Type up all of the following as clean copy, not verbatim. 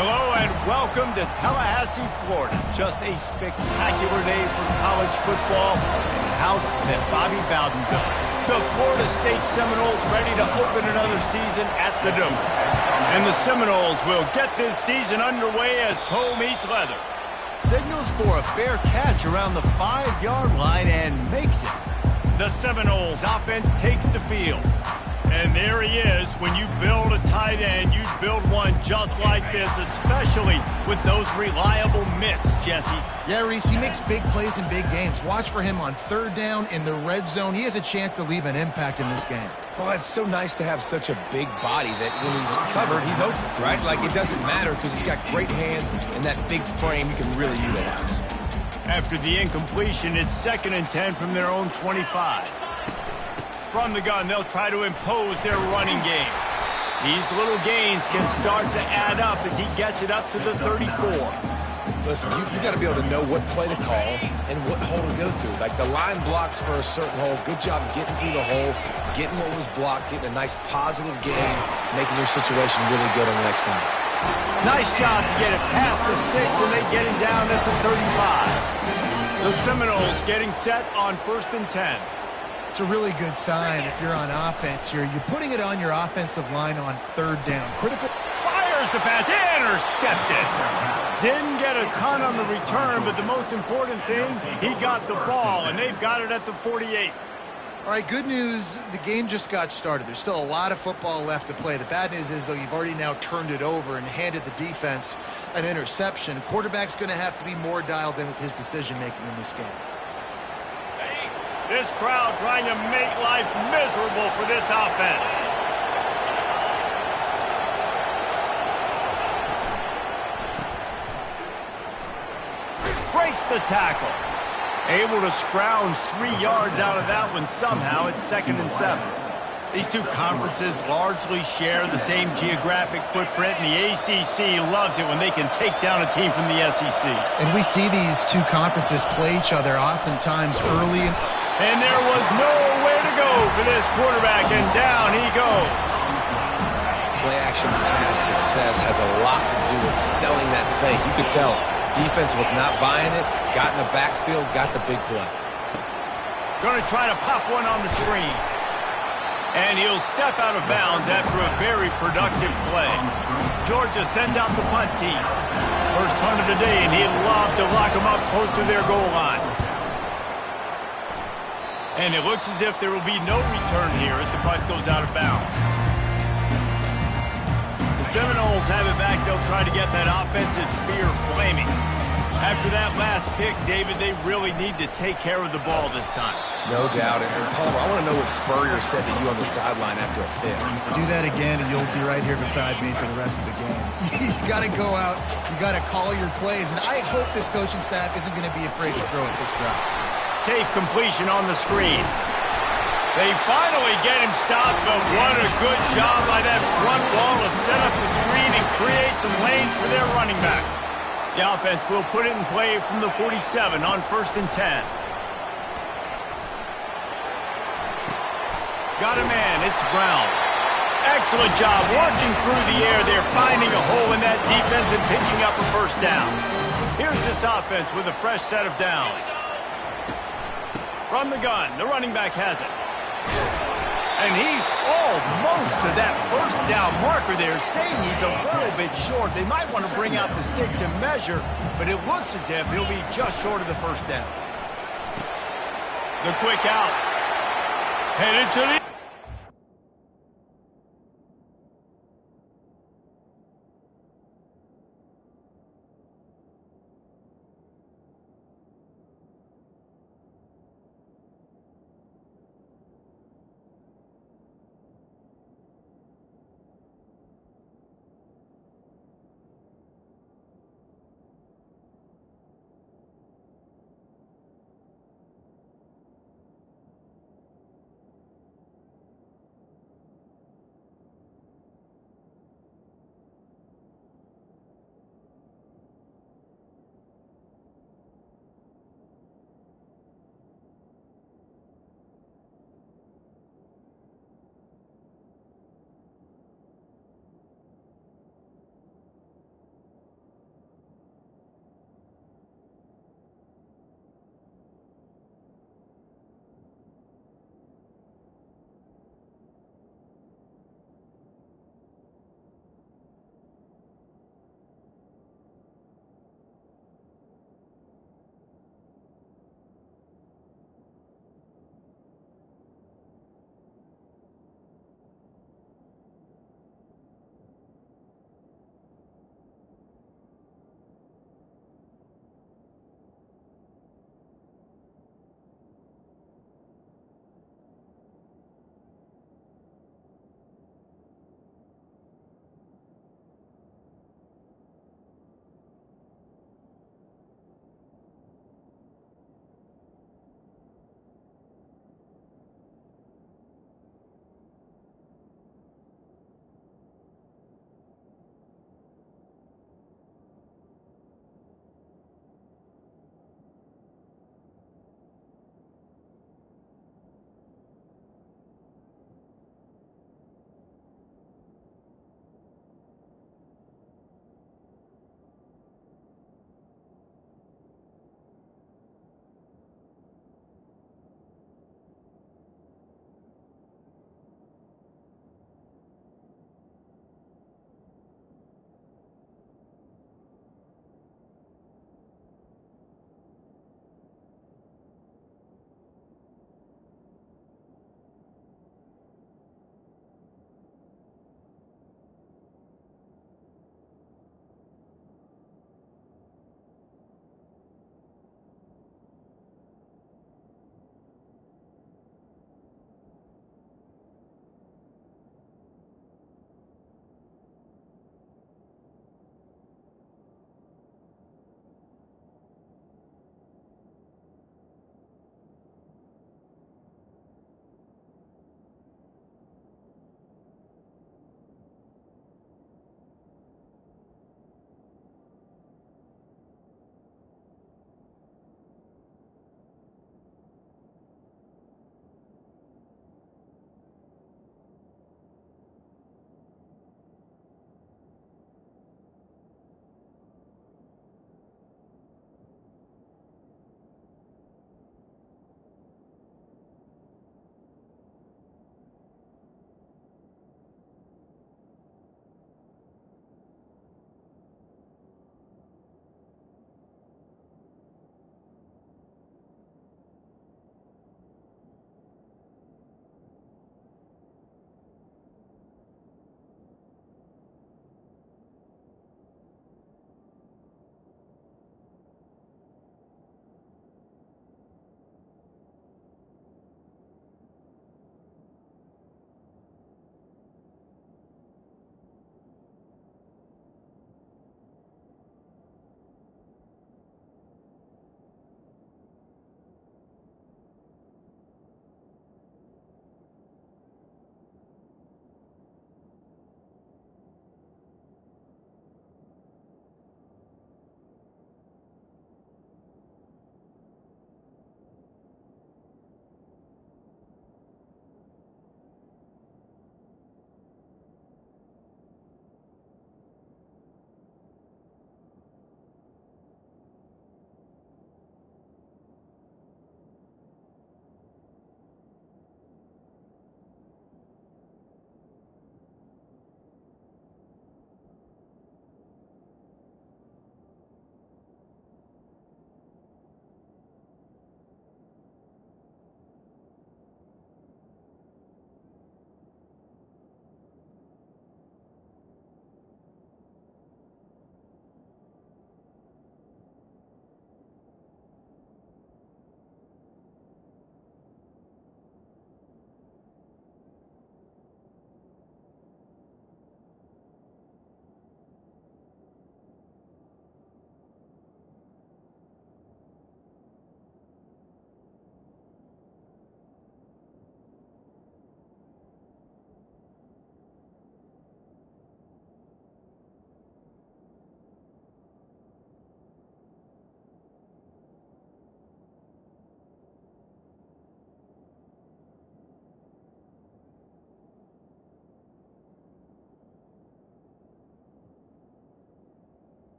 Hello and welcome to Tallahassee, Florida. Just a spectacular day for college football and the house that Bobby Bowden built. The Florida State Seminoles ready to open another season at the Dome. And the Seminoles will get this season underway as toe meets leather. Signals for a fair catch around the 5-yard line and makes it. The Seminoles offense takes the field. And there he is. When you build a tight end, you build one just like this, especially with those reliable mitts, Jesse. Yeah, Reese, he makes big plays in big games. Watch for him on third down in the red zone. He has a chance to leave an impact in this game. Well, it's so nice to have such a big body that when he's covered, he's open, right? Like, it doesn't matter because he's got great hands and that big frame he can really utilize. After the incompletion, it's 2nd and 10 from their own 25. From the gun, they'll try to impose their running game. These little gains can start to add up as he gets it up to the 34. Listen, you got to be able to know what play to call and what hole to go through. Like, the line blocks for a certain hole. Good job getting through the hole, getting what was blocked, getting a nice positive gain, making your situation really good on the next time. Nice job to get it past the sticks, and they get him down at the 35. The Seminoles getting set on 1st and 10. It's a really good sign if you're on offense here. You're putting it on your offensive line on third down. Critical. Fires the pass. Intercepted. Didn't get a ton on the return, but the most important thing, he got the ball, and they've got it at the 48. All right, good news. The game just got started. There's still a lot of football left to play. The bad news is, though, you've already now turned it over and handed the defense an interception. Quarterback's going to have to be more dialed in with his decision-making in this game. This crowd trying to make life miserable for this offense. Breaks the tackle. Able to scrounge 3 yards out of that one somehow. It's 2nd and 7. These two conferences largely share the same geographic footprint, and the ACC loves it when they can take down a team from the SEC. And we see these two conferences play each other oftentimes early. And there was nowhere to go for this quarterback, and down he goes. Play-action pass success has a lot to do with selling that fake. You could tell defense was not buying it, got in the backfield, got the big play. Going to try to pop one on the screen. And he'll step out of bounds after a very productive play. Georgia sends out the punt team. First punt of the day, and he'd love to lock them up close to their goal line. And it looks as if there will be no return here as the punt goes out of bounds. The Seminoles have it back. They'll try to get that offensive spear flaming. After that last pick, David, they really need to take care of the ball this time. No doubt. And Palmer, I want to know what Spurrier said to you on the sideline after a pick. Do that again, and you'll be right here beside me for the rest of the game. You got to go out. You got to call your plays. And I hope this coaching staff isn't going to be afraid to throw it this route. Safe completion on the screen. They finally get him stopped, but what a good job by that front wall to set up the screen and create some lanes for their running back. The offense will put it in play from the 47 on 1st and 10. Got a man, it's Brown. Excellent job working through the air. They're finding a hole in that defense and picking up a first down. Here's this offense with a fresh set of downs. From the gun, the running back has it. And he's almost to that first down marker there, saying he's a little bit short. They might want to bring out the sticks and measure, but it looks as if he'll be just short of the first down. The quick out. Headed to the...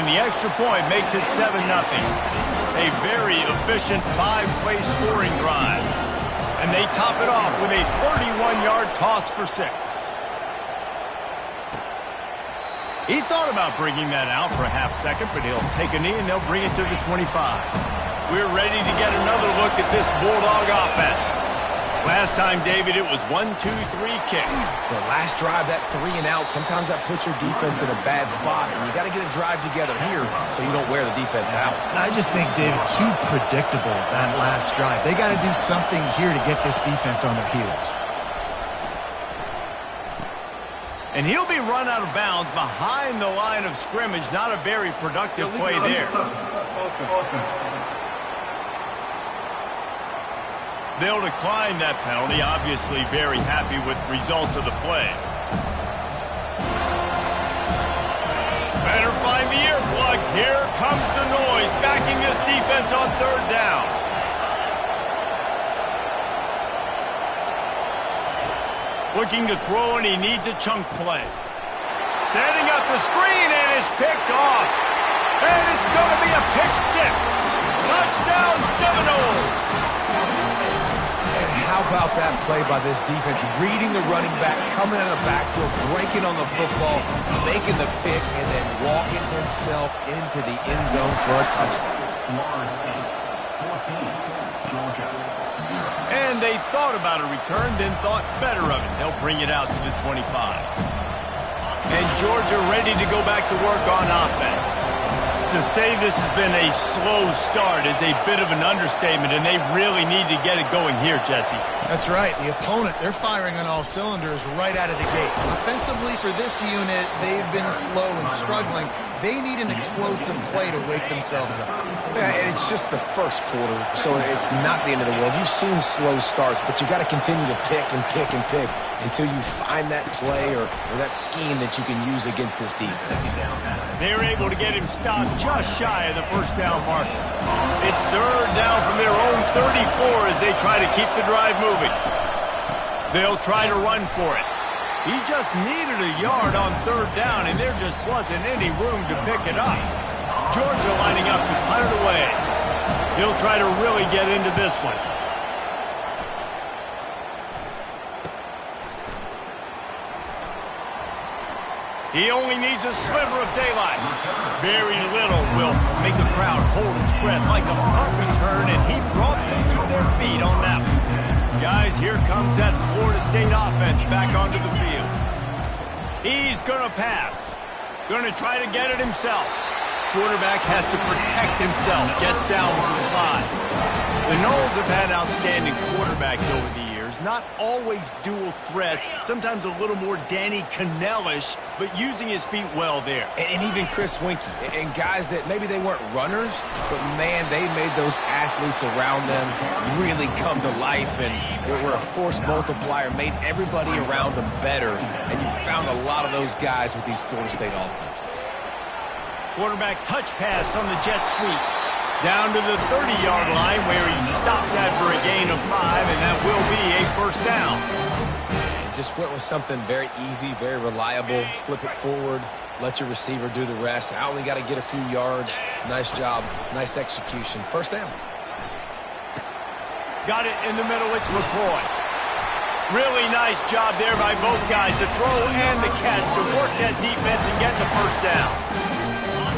the extra point makes it 7-0. A very efficient 5-play scoring drive. And they top it off with a 31-yard toss for 6. He thought about bringing that out for a half second, but he'll take a knee and they'll bring it to the 25. We're ready to get another look at this Bulldog offense. Last time, David, it was 1-2-3 kick. The last drive, that 3 and out, sometimes that puts your defense in a bad spot, and you got to get a drive together here so you don't wear the defense out. I just think, David, too predictable, that last drive. They got to do something here to get this defense on their heels. And he'll be run out of bounds behind the line of scrimmage. Not a very productive play there. They'll decline that penalty. Obviously very happy with results of the play. Better find the earplugs. Here comes the noise, backing this defense on 3rd down. Looking to throw, and he needs a chunk play. Setting up the screen, and it's picked off. And it's going to be a pick 6. Touchdown Seminoles. And how about that play by this defense? Reading the running back, coming out of the backfield, breaking on the football, making the pick, and then walking himself into the end zone for a touchdown. And they thought about a return, then thought better of it. They'll bring it out to the 25. And Georgia ready to go back to work on offense. To say this has been a slow start is a bit of an understatement, and they really need to get it going here, Jesse. That's right. The opponent, they're firing on all cylinders right out of the gate. Offensively for this unit, they've been slow and struggling. They need an explosive play to wake themselves up. Yeah, and it's just the first quarter, so it's not the end of the world. You've seen slow starts, but you got to continue to pick and pick and pick until you find that play or that scheme that you can use against this defense. They're able to get him stopped just shy of the 1st down marker. It's 3rd down from their own 34 as they try to keep the drive moving. They'll try to run for it. He just needed a yard on 3rd down, and there just wasn't any room to pick it up. Georgia lining up to punt it away. He'll try to really get into this one. He only needs a sliver of daylight. Very little will make the crowd hold its breath like a punt return, and he brought them to their feet on that one. Guys, here comes that Florida State offense back onto the field. He's going to pass. Going to try to get it himself. Quarterback has to protect himself. Gets down with the slide. The Noles have had outstanding quarterbacks over the years. Not always dual threats. Sometimes a little more Danny Cannell-ish, but using his feet well there. And even Chris Winkie. And guys that maybe they weren't runners, but, man, they made those athletes around them really come to life and were a force multiplier, made everybody around them better. And you found a lot of those guys with these Florida State offenses. Quarterback touch pass on the jet sweep. Down to the 30-yard line where he stopped that for a gain of 5, and that will be a 1st down. And just went with something very easy, very reliable. Flip it forward, let your receiver do the rest. I only got to get a few yards. Nice job, nice execution. 1st down. Got it in the middle. It's McCoy. Really nice job there by both guys, the throw and the catch, to work that defense and get the 1st down.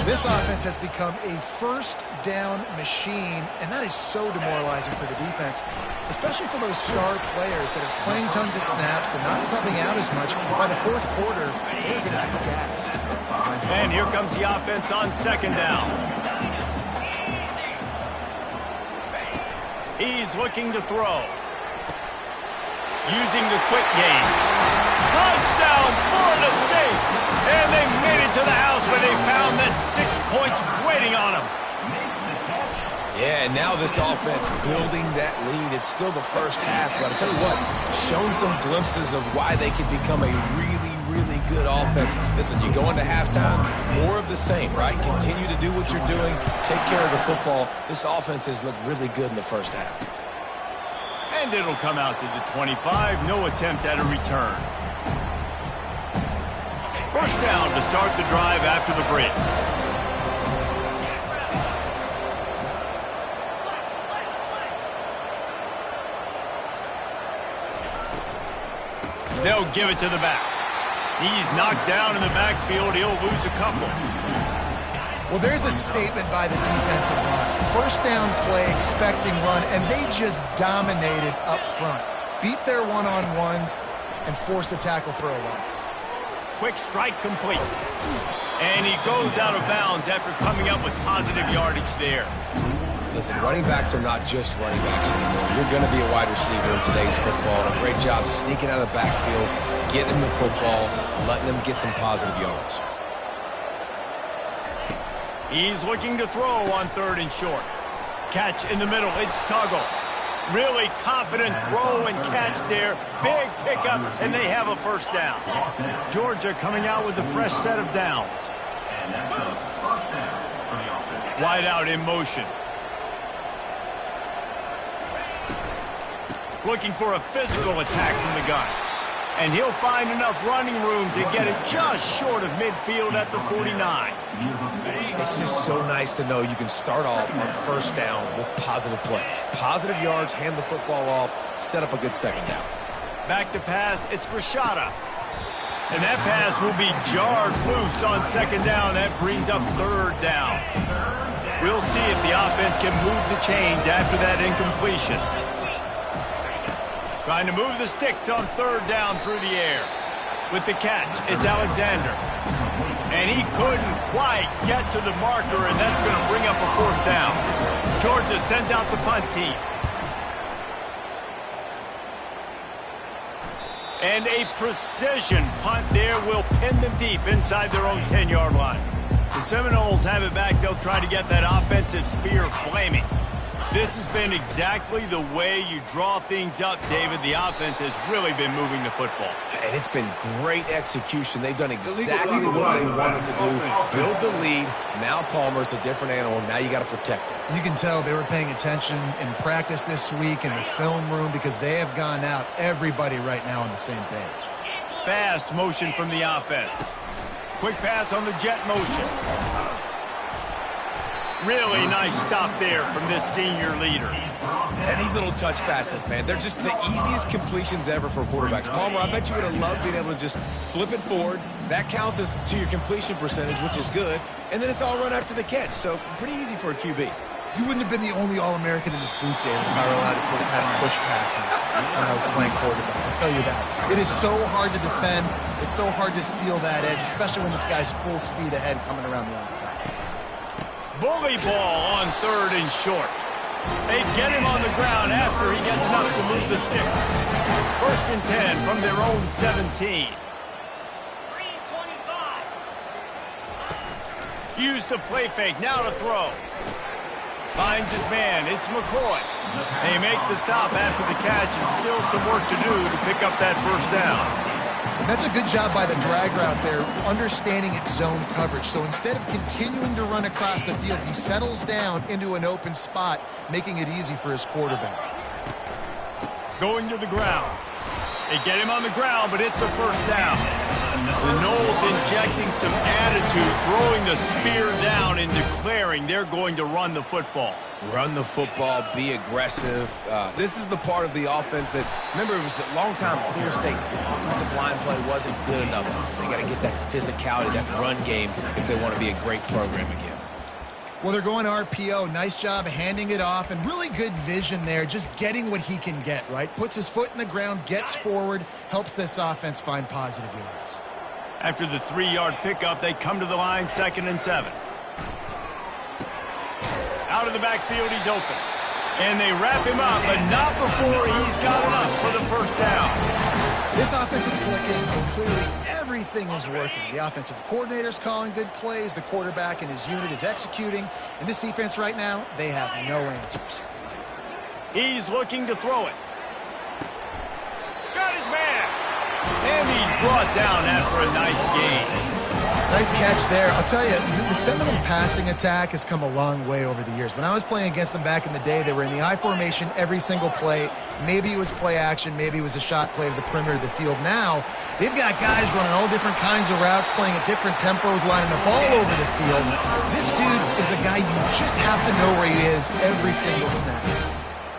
This offense has become a 1st down machine, and that is so demoralizing for the defense, especially for those star players that are playing tons of snaps. They're not subbing out as much. By the 4th quarter, they're going to be gassed. And here comes the offense on 2nd down. He's looking to throw. Using the quick game. Touchdown, Florida State! And they made it to the house where they found that 6 points waiting on them. Yeah, and now this offense building that lead. It's still the 1st half, but I'll tell you what, shown some glimpses of why they could become a really, really good offense. Listen, you go into halftime, more of the same, right? Continue to do what you're doing, take care of the football. This offense has looked really good in the 1st half. And it'll come out to the 25. No attempt at a return. 1st down to start the drive after the break. They'll give it to the back. He's knocked down in the backfield. He'll lose a couple. Well, there's a statement by the defensive line. First down play, expecting run, and they just dominated up front. Beat their one-on-ones and forced a tackle for a loss. Quick strike complete. And he goes out of bounds after coming up with positive yardage there. Listen, running backs are not just running backs anymore. You're going to be a wide receiver in today's football. And a great job sneaking out of the backfield, getting the football, letting them get some positive yards. He's looking to throw on 3rd and short. Catch in the middle. It's Tuggle. Really confident throw and catch there. Big pickup, and they have a first down. Georgia coming out with a fresh set of downs. Wide out in motion. Looking for a physical attack from the gun. And he'll find enough running room to get it just short of midfield at the 49. It's just so nice to know you can start off on first down with positive plays. Positive yards, hand the football off, set up a good second down. Back to pass, it's Rashada. And that pass will be jarred loose on second down. That brings up 3rd down. We'll see if the offense can move the chains after that incompletion. Trying to move the sticks on 3rd down through the air. With the catch, it's Alexander. And he couldn't quite get to the marker, and that's going to bring up a 4th down. Georgia sends out the punt team. And a precision punt there will pin them deep inside their own 10-yard line. The Seminoles have it back. They'll try to get that offensive spear flaming. This has been exactly the way you draw things up, David. The offense has really been moving the football. And it's been great execution. They've done exactly what they wanted to do. Build the lead. Now Palmer's a different animal. Now you got to protect it. You can tell they were paying attention in practice this week in the film room because they have gone out, everybody right now on the same page. Fast motion from the offense. Quick pass on the jet motion. Really nice stop there from this senior leader. And these little touch passes, man, they're just the easiest completions ever for quarterbacks. Palmer, I bet you would have loved being able to just flip it forward. That counts as to your completion percentage, which is good. And then it's all run after the catch, so pretty easy for a QB. You wouldn't have been the only All-American in this booth, David, if I were allowed to have push passes when I was playing quarterback. I'll tell you that. It is so hard to defend. It's so hard to seal that edge, especially when this guy's full speed ahead coming around the outside. Bully ball on 3rd and short. They get him on the ground after he gets enough to move the sticks. 1st and 10 from their own 17. Use the play fake, now to throw. Finds his man, it's McCoy. They make the stop after the catch and still some work to do to pick up that first down. That's a good job by the drag route there, understanding its zone coverage. So instead of continuing to run across the field, he settles down into an open spot, making it easy for his quarterback. Going to the ground. They get him on the ground, but it's a first down. The Noles injecting some attitude, throwing the spear down and declaring they're going to run the football. Run the football, be aggressive. This is the part of the offense that, remember, it was a long time Florida State offensive line play wasn't good enough. They got to get that physicality, that run game, if they want to be a great program again. Well, they're going RPO. Nice job handing it off, and really good vision there, just getting what he can get, right? Puts his foot in the ground, gets forward, helps this offense find positive yards. After the 3-yard pickup, they come to the line, 2nd and 7. Out of the backfield, he's open. And they wrap him up, but not before he's got enough for the first down. This offense is clicking, and clearly everything is working. The offensive coordinator's calling good plays. The quarterback and his unit is executing. And this defense right now, they have no answers. He's looking to throw it. Got his man. And he's brought down after a nice gain. Nice catch there. I'll tell you, the Seminole passing attack has come a long way over the years. When I was playing against them back in the day, they were in the I formation every single play. Maybe it was play action. Maybe it was a shot play to the perimeter of the field. Now, they've got guys running all different kinds of routes, playing at different tempos, lining the ball over the field. This dude is a guy you just have to know where he is every single snap.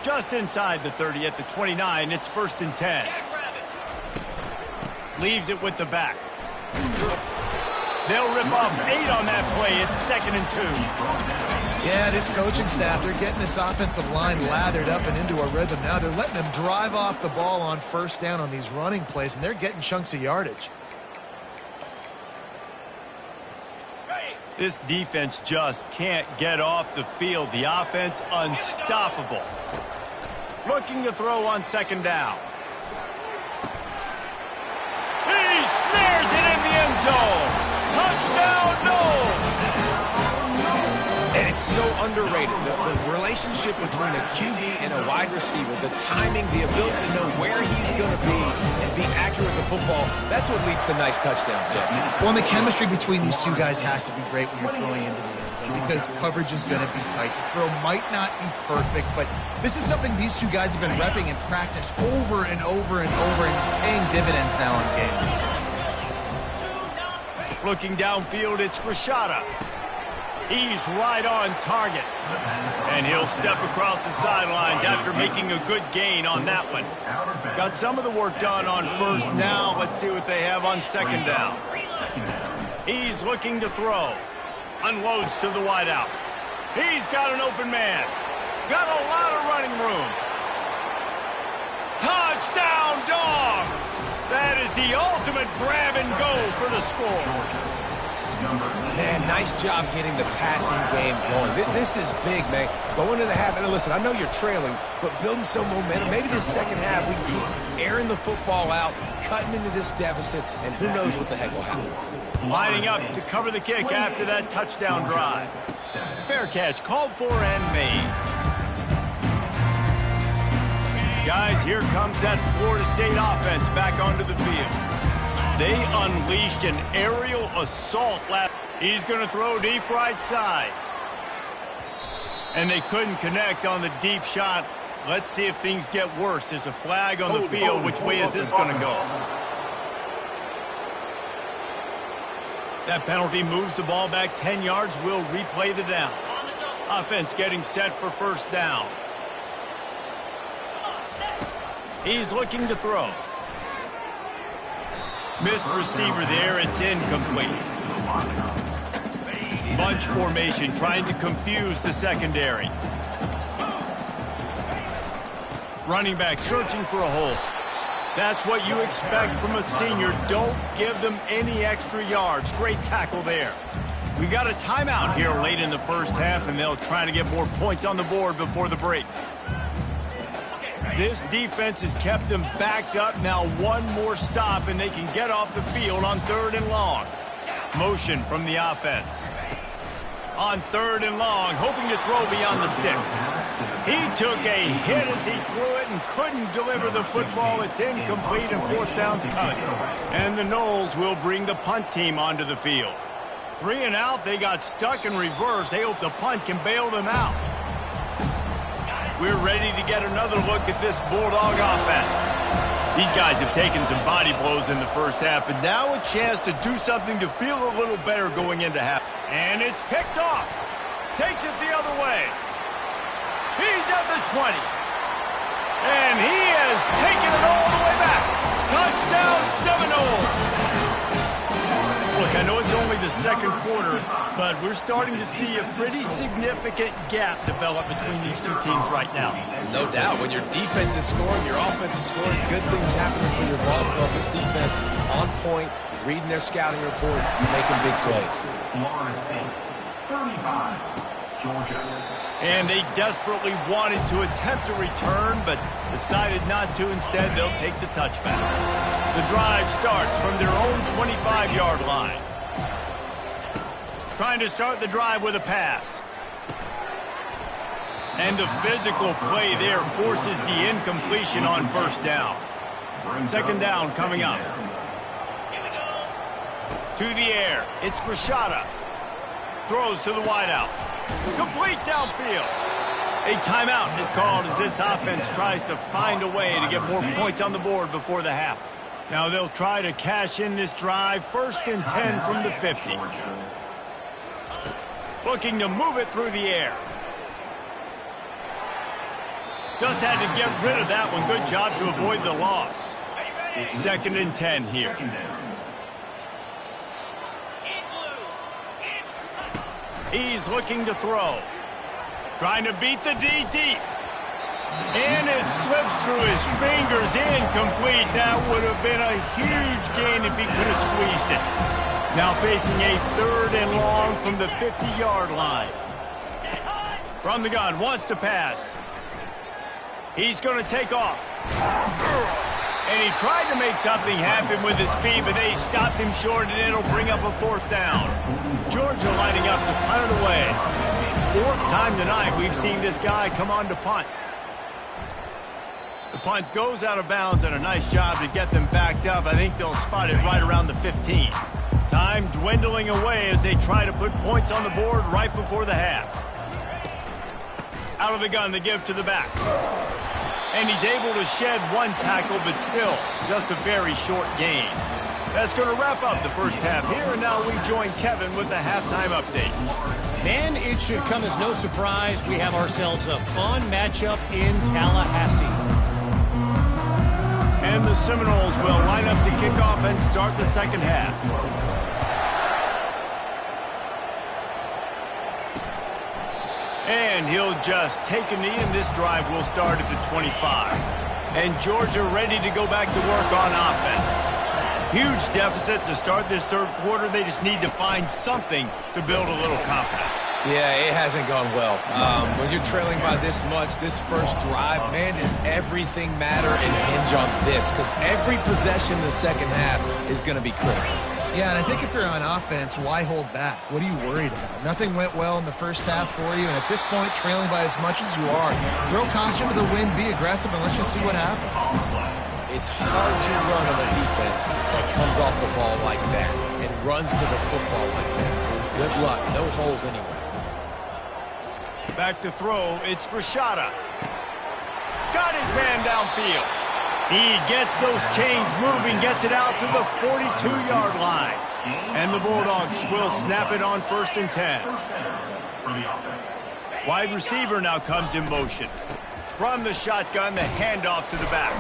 Just inside the 30 at the 29, it's 1st and 10. Leaves it with the back. They'll rip off 8 on that play. It's 2nd and 2. Yeah, this coaching staff, they're getting this offensive line lathered up and into a rhythm now. They're letting them drive off the ball on first down on these running plays, and they're getting chunks of yardage. This defense just can't get off the field. The offense unstoppable. Looking to throw on 2nd down. He snares it in the end zone. Touchdown, Noles! And it's so underrated. The relationship between a QB and a wide receiver, the timing, the ability to know where he's going to be and be accurate with the football, that's what leads to nice touchdowns, Jesse. Well, and the chemistry between these two guys has to be great when you're throwing into the end zone because coverage is going to be tight. The throw might not be perfect, but this is something these two guys have been repping in practice over and over and over, and it's paying dividends now in game. Looking downfield, it's Rashada. He's right on target. And he'll step across the sidelines after making a good gain on that one. Got some of the work done on 1st down. Let's see what they have on 2nd down. He's looking to throw. Unloads to the wideout. He's got an open man. Got a lot of running room. Touchdown, Dogs! That is the ultimate grab and go for the score. Man, nice job getting the passing game going. This is big, man. Going to the half, and listen, I know you're trailing, but building some momentum. Maybe this second half we can keep airing the football out, cutting into this deficit, and who knows what the heck will happen. Lining up to cover the kick after that touchdown drive. Fair catch, called for and made. Guys, here comes that Florida State offense back onto the field. They unleashed an aerial assault last. He's going to throw deep right side. And they couldn't connect on the deep shot. Let's see if things get worse. There's a flag on the field. Which way is this going to go? That penalty moves the ball back 10 yards. We'll replay the down. Offense getting set for 1st down. He's looking to throw. Missed receiver there. It's incomplete. Bunch formation trying to confuse the secondary. Running back searching for a hole. That's what you expect from a senior. Don't give them any extra yards. Great tackle there. We got a timeout here late in the 1st half, and they'll try to get more points on the board before the break. This defense has kept them backed up. Now one more stop, and they can get off the field on 3rd and long. Motion from the offense. On 3rd and long, hoping to throw beyond the sticks. He took a hit as he threw it and couldn't deliver the football. It's incomplete, and 4th down's coming. And the Noles will bring the punt team onto the field. 3 and out, they got stuck in reverse. They hope the punt can bail them out. We're ready to get another look at this Bulldog offense. These guys have taken some body blows in the 1st half, but now a chance to do something to feel a little better going into half. And it's picked off. Takes it the other way. He's at the 20. And he has taken it all the way back. Touchdown Seminoles. Look, I know it's only the 2nd quarter, but we're starting to see a pretty significant gap develop between these two teams right now. No doubt. When your defense is scoring, your offense is scoring, good things happening for your ball club. This defense on point, reading their scouting report, making big plays. Florida State, 35, Georgia. And they desperately wanted to attempt a return, but decided not to. Instead, they'll take the touchback. The drive starts from their own 25-yard line. Trying to start the drive with a pass. And the physical play there forces the incompletion on 1st down. 2nd down coming up. To the air. It's Rashada. Throws to the wideout. Complete downfield. A timeout is called as this offense tries to find a way to get more points on the board before the half. Now they'll try to cash in this drive. 1st and 10 from the 50. Looking to move it through the air. Just had to get rid of that one. Good job to avoid the loss. 2nd and 10 here. He's looking to throw. Trying to beat the D deep. And it slips through his fingers, incomplete. That would have been a huge gain if he could have squeezed it. Now facing a 3rd and long from the 50-yard line. From the gun, wants to pass. He's going to take off. And he tried to make something happen with his feet, but they stopped him short, and it'll bring up a 4th down. Georgia lining up to punt it away. 4th time tonight we've seen this guy come on to punt. The punt goes out of bounds, and a nice job to get them backed up. I think they'll spot it right around the 15. Time dwindling away as they try to put points on the board right before the half. Out of the gun, they give to the back. And he's able to shed 1 tackle, but still just a very short gain. That's going to wrap up the first half here, and now we join Kevin with the halftime update. Man, it should come as no surprise. We have ourselves a fun matchup in Tallahassee. And the Seminoles will line up to kick off and start the second half. And he'll just take a knee, and this drive will start at the 25. And Georgia ready to go back to work on offense. Huge deficit to start this 3rd quarter. They just need to find something to build a little confidence. Yeah, it hasn't gone well. When you're trailing by this much, this first drive, man, does everything matter and hinge on this? Because every possession in the second half is going to be critical. Yeah, and I think if you're on offense, why hold back? What are you worried about? Nothing went well in the first half for you, and at this point, trailing by as much as you are, throw caution to the wind, be aggressive, and let's just see what happens. It's hard to run on a defense that comes off the ball like that and runs to the football like that. Good luck. No holes anyway. Back to throw. It's Rashada. Got his man downfield. He gets those chains moving, gets it out to the 42-yard line. And the Bulldogs will snap it on 1st and 10. Wide receiver now comes in motion. From the shotgun, the handoff to the back.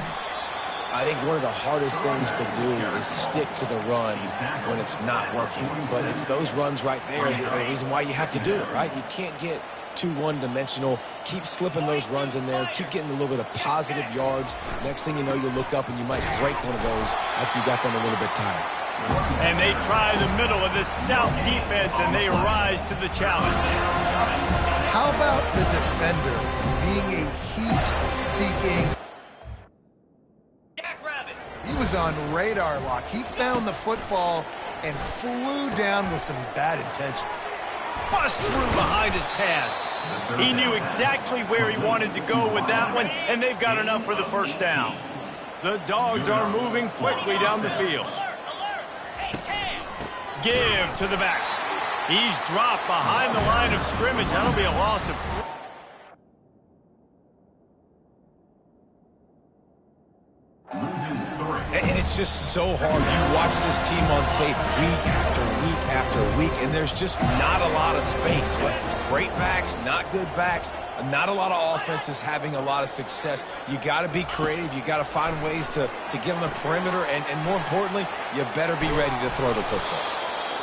I think one of the hardest things to do is stick to the run when it's not working. But it's those runs right there that are the reason why you have to do it, right? You can't get too one-dimensional. Keep slipping those runs in there. Keep getting a little bit of positive yards. Next thing you know, you'll look up and you might break one of those after you got them a little bit tired. And they try the middle of this stout defense, and they rise to the challenge. How about the defender being a heat-seeking? He was on radar lock. He found the football and flew down with some bad intentions. Bust through behind his pad. He knew exactly where he wanted to go with that one, and they've got enough for the 1st down. The Dogs are moving quickly down the field. Give to the back. He's dropped behind the line of scrimmage. That'll be a loss of 3. And it's just so hard. You watch this team on tape week after week after week, and there's just not a lot of space. But great backs, not good backs, not a lot of offenses having a lot of success. You got to be creative. You got to find ways to get on the perimeter, and more importantly, you better be ready to throw the football.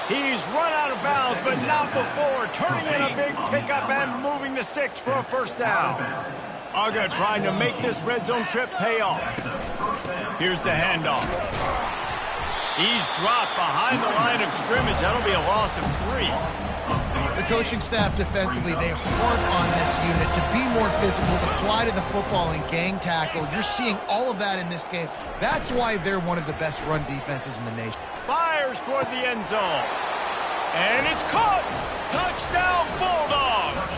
He's run out of bounds, but not before. Turning in a big pickup and moving the sticks for a 1st down. Aga trying to make this red zone trip pay off. Here's the handoff. He's dropped behind the line of scrimmage. That'll be a loss of 3. The coaching staff defensively, they harp on this unit to be more physical, to fly to the football and gang tackle. You're seeing all of that in this game. That's why they're one of the best run defenses in the nation. Fires toward the end zone. And it's caught. Touchdown, Bulldogs.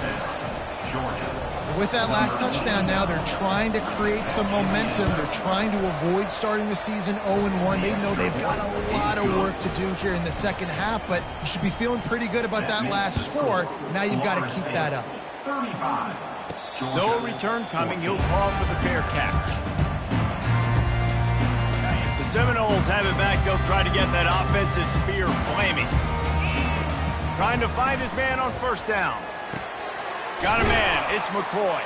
With that last touchdown now, they're trying to create some momentum. They're trying to avoid starting the season 0-1. They know they've got a lot of work to do here in the second half, but you should be feeling pretty good about that last score. Now you've got to keep that up. No return coming. He'll call for the fair catch. The Seminoles have it back. They'll try to get that offensive spear flaming. Trying to find his man on 1st down. Got a man. It's McCoy.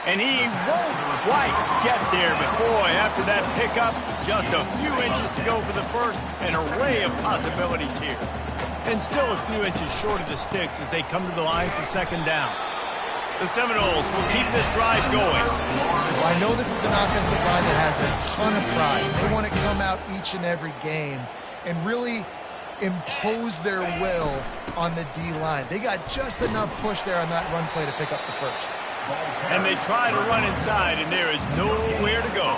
And he won't quite get there, but boy, after that pickup. Just a few inches to go for the first. An array of possibilities here. And still a few inches short of the sticks as they come to the line for second down. The Seminoles will keep this drive going. Well, I know this is an offensive line that has a ton of pride. They want to come out each and every game and really impose their will on the D-line. They got just enough push there on that run play to pick up the first. And they try to run inside, and there is nowhere to go.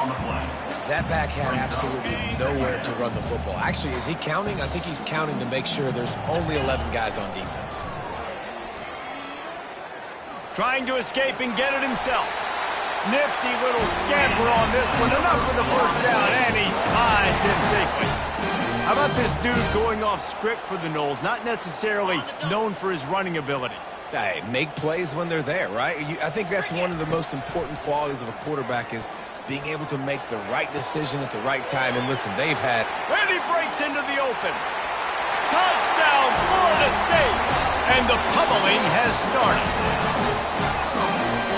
That back had absolutely nowhere to run the football. Actually, is he counting? I think he's counting to make sure there's only 11 guys on defense. Trying to escape and get it himself. Nifty little scamper on this one. Enough for the first down, and he slides in safely. How about this dude going off script for the Noles? Not necessarily known for his running ability. Hey, make plays when they're there, right? I think that's one of the most important qualities of a quarterback is being able to make the right decision at the right time. And listen, they've had... And he breaks into the open. Touchdown, Florida State! And the pummeling has started.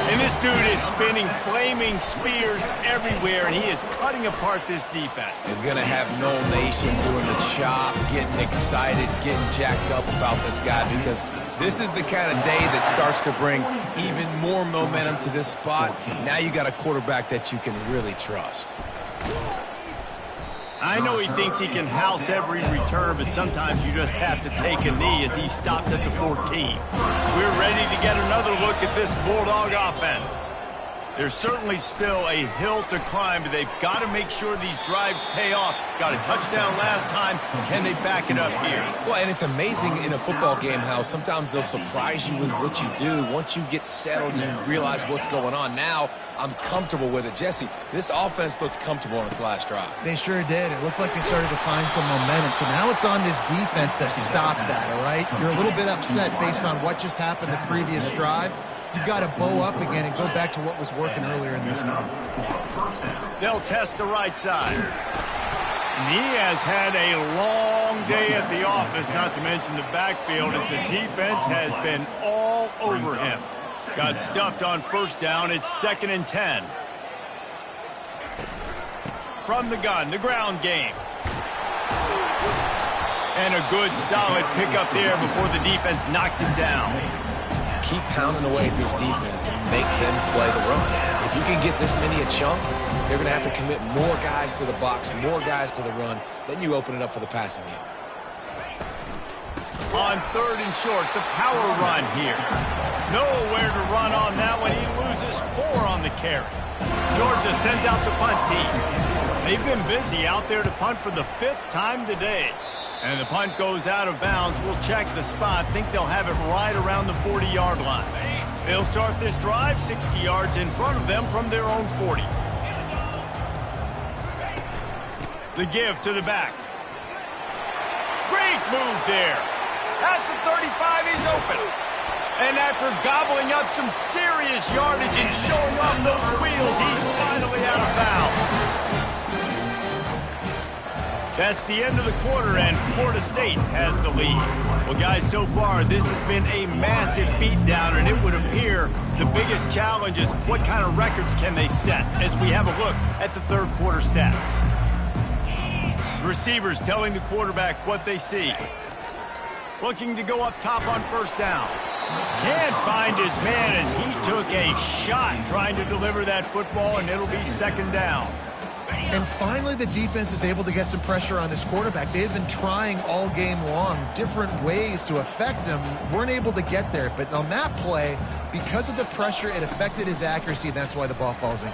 And this dude is spinning flaming spears everywhere, and he is cutting apart this defense. You're going to have Nole Nation doing the chop, getting excited, getting jacked up about this guy, because this is the kind of day that starts to bring even more momentum to this spot. Now you got a quarterback that you can really trust. I know he thinks he can house every return, but sometimes you just have to take a knee as he stopped at the 14. We're ready to get another look at this Bulldog offense. There's certainly still a hill to climb, but they've got to make sure these drives pay off. Got a touchdown last time. Can they back it up here? Well, and it's amazing in a football game how sometimes they'll surprise you with what you do. Once you get settled and you realize what's going on, now I'm comfortable with it. Jesse, this offense looked comfortable on its last drive. They sure did. It looked like they started to find some momentum. So now it's on this defense to stop that, all right? You're a little bit upset based on what just happened the previous drive. You've got to bow up again and go back to what was working earlier in this game. They'll test the right side. And he has had a long day at the office, not to mention the backfield, as the defense has been all over him. Got stuffed on first down. It's 2nd and 10. From the gun, the ground game. And a good, solid pickup there before the defense knocks it down. Keep pounding away at this defense and make them play the run. If you can get this many a chunk, they're going to have to commit more guys to the box, more guys to the run. Then you open it up for the passing game. On 3rd and short, the power run here. Nowhere to run on that one. He loses 4 on the carry. Georgia sends out the punt team. They've been busy out there to punt for the 5th time today. And the punt goes out of bounds. We'll check the spot. Think they'll have it right around the 40-yard line. They'll start this drive 60 yards in front of them from their own 40. The give to the back. Great move there. At the 35, he's open. And after gobbling up some serious yardage and showing off those wheels, he's finally out of bounds. That's the end of the quarter, and Florida State has the lead. Well, guys, so far, this has been a massive beatdown, and it would appear the biggest challenge is what kind of records can they set as we have a look at the 3rd quarter stats. The receivers telling the quarterback what they see. Looking to go up top on first down. Can't find his man as he took a shot trying to deliver that football, and it'll be 2nd down. And finally, the defense is able to get some pressure on this quarterback. They've been trying all game long different ways to affect him. Weren't able to get there. But on that play, because of the pressure, it affected his accuracy, and that's why the ball falls in.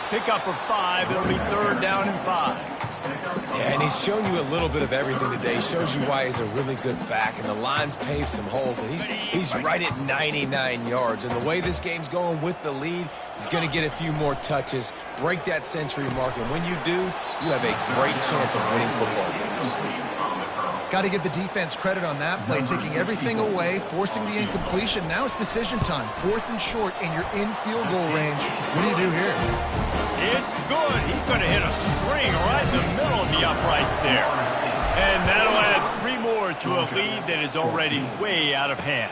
Pick up of 5. It'll be 3rd down and 5. Yeah, and he's shown you a little bit of everything today. Shows you why he's a really good back, and the line's paved some holes, and he's right at 99 yards. And the way this game's going with the lead, he's going to get a few more touches, break that century mark, and when you do, you have a great chance of winning football games. Got to give the defense credit on that play, taking everything away, forcing the incompletion. Now it's decision time. 4th and short, and you're in field goal range. What do you do here? It's good. He's going to hit a string right in the middle of the uprights there. And that'll add 3 more to a lead that is already way out of hand.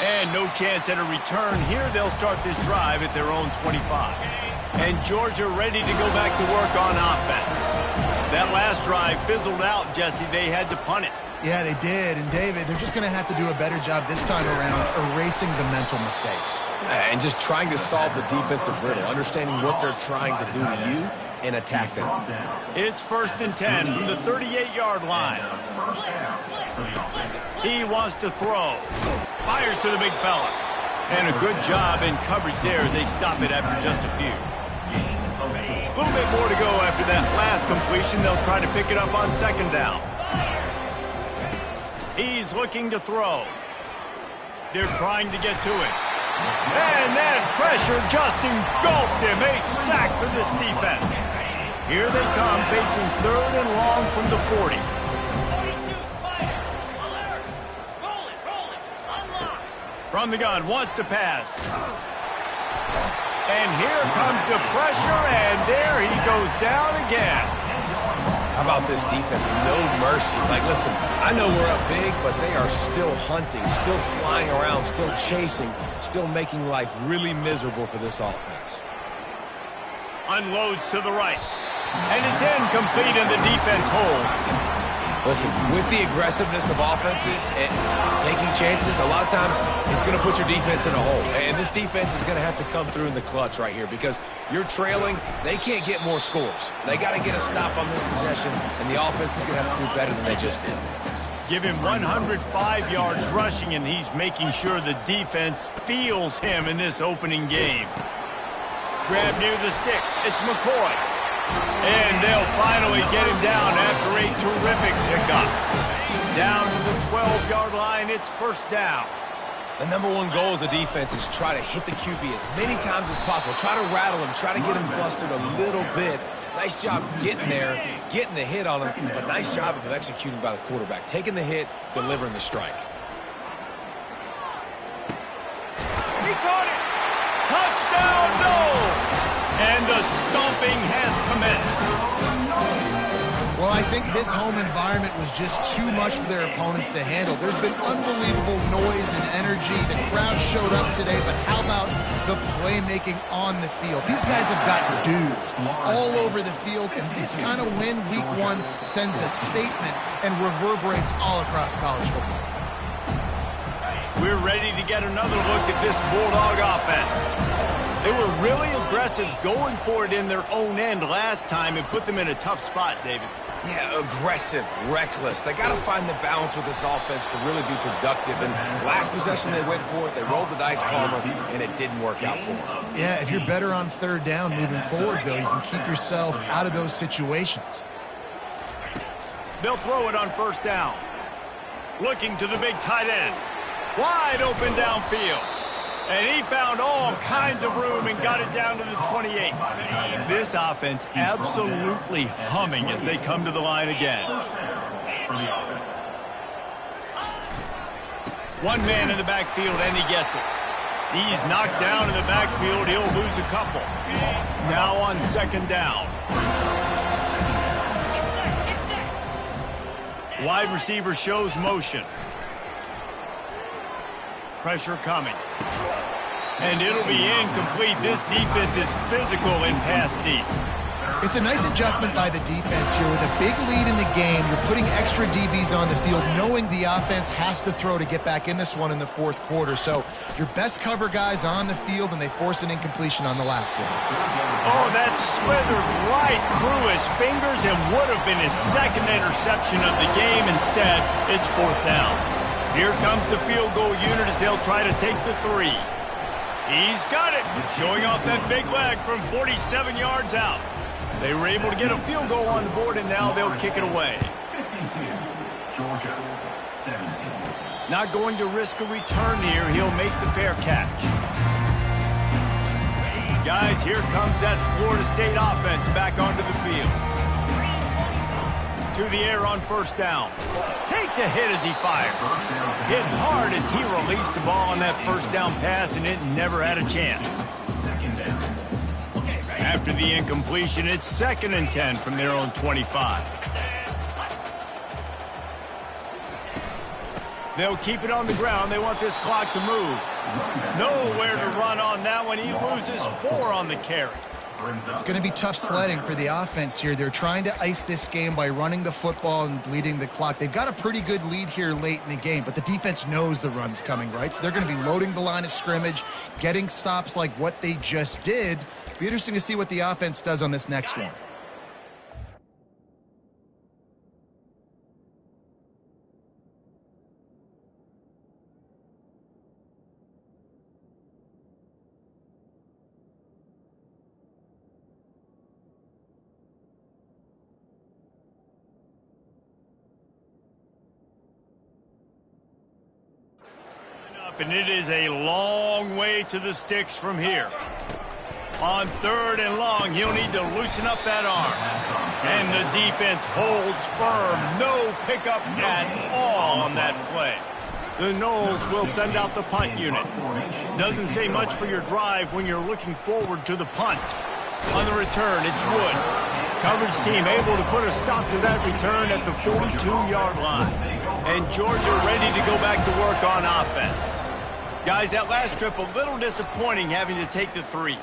And no chance at a return here. They'll start this drive at their own 25. And Georgia ready to go back to work on offense. That last drive fizzled out, Jesse. They had to punt it. Yeah, they did. And, David, they're just going to have to do a better job this time around erasing the mental mistakes. And just trying to solve the defensive riddle, understanding what they're trying to do to you and attack them. It's 1st and 10 from the 38-yard line. He wants to throw. Fires to the big fella. And a good job in coverage there. They stop it after just a few. A little bit more to go after that last completion. They'll try to pick it up on 2nd down. He's looking to throw. They're trying to get to it. And that pressure just engulfed him. A sack for this defense. Here they come, facing 3rd and long from the 40. From the gun, wants to pass. And here comes the pressure, and there he goes down again. How about this defense? No mercy. Like, listen, I know we're up big, but they are still hunting, still flying around, still chasing, still making life really miserable for this offense. Unloads to the right. And it's incomplete, and the defense holds. Listen, with the aggressiveness of offenses and taking chances, a lot of times it's going to put your defense in a hole. And this defense is going to have to come through in the clutch right here because you're trailing. They can't get more scores. They got to get a stop on this possession, and the offense is going to have to do better than they just did. Give him 105 yards rushing, and he's making sure the defense feels him in this opening game. Grab near the sticks. It's McCoy. And they'll finally get him down after a terrific pickup. Down to the 12-yard line, it's 1st down. The #1 goal as a defense is try to hit the QB as many times as possible. Try to rattle him, try to get him flustered a little bit. Nice job getting there, getting the hit on him, but nice job of executing by the quarterback. Taking the hit, delivering the strike. He caught it! Touchdown, no! And the stomping has commenced. Well, I think this home environment was just too much for their opponents to handle. There's been unbelievable noise and energy. The crowd showed up today, but how about the playmaking on the field? These guys have got dudes all over the field, and this kind of win week 1 sends a statement and reverberates all across college football. We're ready to get another look at this Bulldog offense. They were really aggressive going for it in their own end last time and put them in a tough spot, David. Yeah, aggressive, reckless. They got to find the balance with this offense to really be productive. And last possession they went for it, they rolled the dice, Palmer, and it didn't work out for them. Yeah, if you're better on 3rd down moving forward, though, you can keep yourself out of those situations. They'll throw it on 1st down. Looking to the big tight end. Wide open downfield. And he found all kinds of room and got it down to the 28. This offense absolutely humming as they come to the line again. One man in the backfield, and he gets it. He's knocked down in the backfield. He'll lose a couple. Now on 2nd down. Wide receiver shows motion. Pressure coming. And it'll be incomplete. This defense is physical in pass deep. It's a nice adjustment by the defense here. With a big lead in the game, you're putting extra DBs on the field, knowing the offense has to throw to get back in this one in the 4th quarter. So your best cover guys on the field, and they force an incompletion on the last one. Oh, that slithered right through his fingers and would have been his 2nd interception of the game. Instead, it's 4th down. Here comes the field goal unit as they'll try to take the 3. He's got it, showing off that big leg from 47 yards out. They were able to get a field goal on the board, and now they'll kick it away. 52, Georgia, 17. Not going to risk a return here. He'll make the fair catch. Guys, here comes that Florida State offense back onto the field. To the air on 1st down. Takes a hit as he fires. Hit hard as he released the ball on that 1st down pass, and it never had a chance. After the incompletion, it's 2nd and 10 from their own 25. They'll keep it on the ground. They want this clock to move. Nowhere to run on that one. He loses 4 on the carry. It's going to be tough sledding for the offense here. They're trying to ice this game by running the football and bleeding the clock. They've got a pretty good lead here late in the game, but the defense knows the run's coming, right? So they're going to be loading the line of scrimmage, getting stops like what they just did. Be interesting to see what the offense does on this next one. And it is a long way to the sticks from here. On 3rd and long, he'll need to loosen up that arm. And the defense holds firm. No pickup at all on that play. The Noles will send out the punt unit. Doesn't say much for your drive when you're looking forward to the punt. On the return, it's Wood. Coverage team able to put a stop to that return at the 42-yard line. And Georgia ready to go back to work on offense. Guys, that last trip a little disappointing having to take the 3.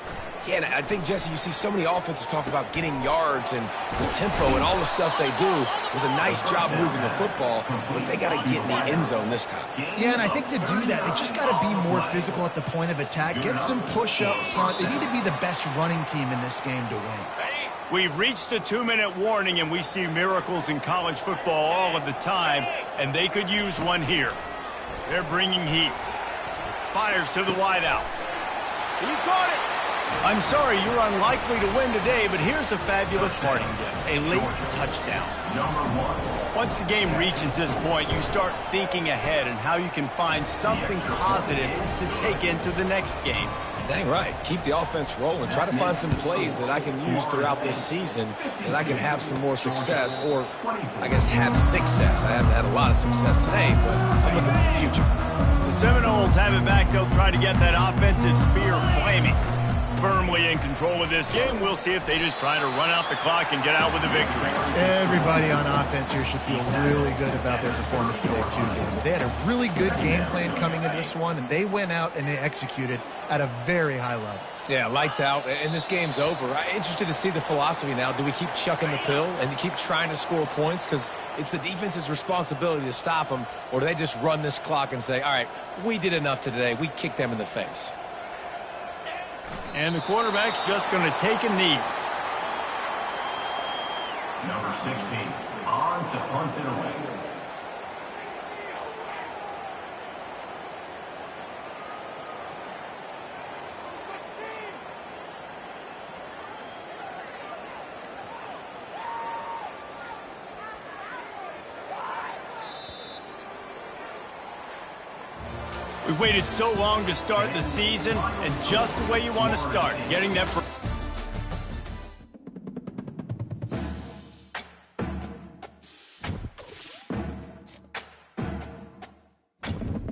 Yeah, and I think, Jesse, you see so many offenses talk about getting yards and the tempo and all the stuff they do. It was a nice job moving the football, but they got to get in the end zone this time. Yeah, and I think to do that, they just got to be more physical at the point of attack. Get some push up front. They need to be the best running team in this game to win. We've reached the 2-minute warning, and we see miracles in college football all of the time, and they could use one here. They're bringing heat. Fires to the wideout. He caught it. I'm sorry, you're unlikely to win today, but here's a fabulous parting gift. A late touchdown. Once the game reaches this point, you start thinking ahead and how you can find something positive to take into the next game. Dang right. Keep the offense rolling. Try to find some plays that I can use throughout this season that I can have some more success, or I guess have success. I haven't had a lot of success today, but I'm looking for the future. The Seminoles have it back. They'll try to get that offensive spear flaming. Firmly in control of this game. We'll see if they just try to run out the clock and get out with a victory. Everybody on offense here should feel really good about their performance today, too, David. They had a really good game plan coming into this one, and they went out and they executed at a very high level. Yeah, lights out, and this game's over. I'm interested to see the philosophy now. Do we keep chucking the pill and keep trying to score points because it's the defense's responsibility to stop them, or do they just run this clock and say, all right, we did enough today. We kicked them in the face. And the quarterback's just going to take a knee. Number 16, on to punt it away. We've waited so long to start the season, and just the way you want to start, getting that...